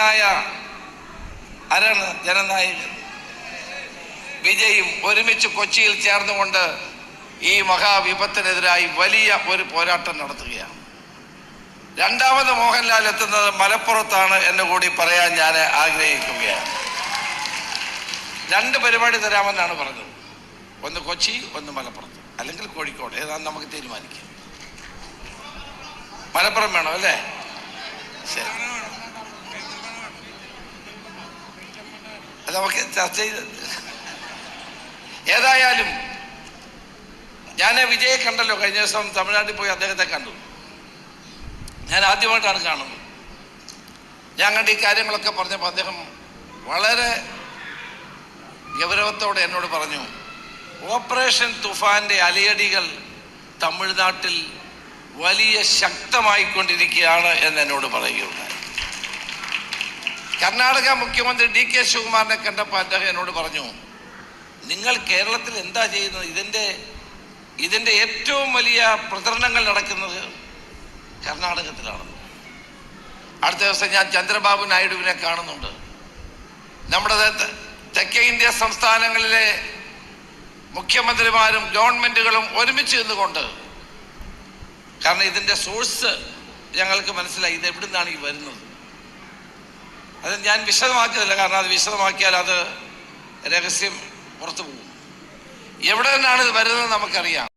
ജനനായകനായ ആരാണ്? ജനനായകൻ വിജയും ഒരുമിച്ച് കൊച്ചിയിൽ ചേർന്നുകൊണ്ട് ഈ മഹാവിപത്തിനെതിരായി വലിയ ഒരു പോരാട്ടം നടത്തുകയാണ്. രണ്ടാമത് മോഹൻലാൽ എത്തുന്നത് മലപ്പുറത്താണ് എന്ന് കൂടി പറയാൻ ഞാൻ ആഗ്രഹിക്കുകയാണ്. 2 പരിപാടി തരാമെന്നാണ് പറഞ്ഞത്. ഒന്ന് കൊച്ചി, ഒന്ന് മലപ്പുറത്ത്, അല്ലെങ്കിൽ കോഴിക്കോട്, ഏതാണെന്ന് നമുക്ക് തീരുമാനിക്കാം. മലപ്പുറം വേണം അല്ലേ? ശരി, അത് നമുക്ക് ചർച്ച ചെയ്ത്. ഏതായാലും ഞാൻ വിജയെ കണ്ടല്ലോ, കഴിഞ്ഞ ദിവസം തമിഴ്നാട്ടിൽ പോയി അദ്ദേഹത്തെ കണ്ടു. ഞാൻ ആദ്യമായിട്ടാണ് കാണുന്നത്. ഞാൻ കണ്ട ഈ കാര്യങ്ങളൊക്കെ പറഞ്ഞപ്പോൾ അദ്ദേഹം വളരെ ഗൗരവത്തോടെ എന്നോട് പറഞ്ഞു, ഓപ്പറേഷൻ തുഫാന്റെ അലയടികൾ തമിഴ്നാട്ടിൽ വലിയ ശക്തമായിക്കൊണ്ടിരിക്കുകയാണ് എന്ന് എന്നോട് പറയുകയുണ്ടായി. കർണാടക മുഖ്യമന്ത്രി DK ശിവകുമാറിനെ കണ്ടപ്പോൾ അദ്ദേഹം എന്നോട് പറഞ്ഞു, നിങ്ങൾ കേരളത്തിൽ എന്താ ചെയ്യുന്നത്? ഇതിൻ്റെ ഏറ്റവും വലിയ പ്രചരണങ്ങൾ നടക്കുന്നത് കർണാടകത്തിലാണ്. അടുത്ത ദിവസം ഞാൻ ചന്ദ്രബാബു നായിഡുവിനെ കാണുന്നുണ്ട്. നമ്മുടെ തെക്കേ ഇന്ത്യ സംസ്ഥാനങ്ങളിലെ മുഖ്യമന്ത്രിമാരും ഗവൺമെന്റുകളും ഒരുമിച്ച് നിന്നുകൊണ്ട്, കാരണം ഇതിൻ്റെ സോഴ്സ് ഞങ്ങൾക്ക് മനസ്സിലായി, ഇത് എവിടെ നിന്നാണ് ഈ വരുന്നത്. അത് ഞാൻ വിശദമാക്കുന്നില്ല, കാരണം അത് വിശദമാക്കിയാൽ അത് രഹസ്യം പുറത്തു പോകും. എവിടെ നിന്നാണ് ഇത് വരുന്നത് നമുക്കറിയാം.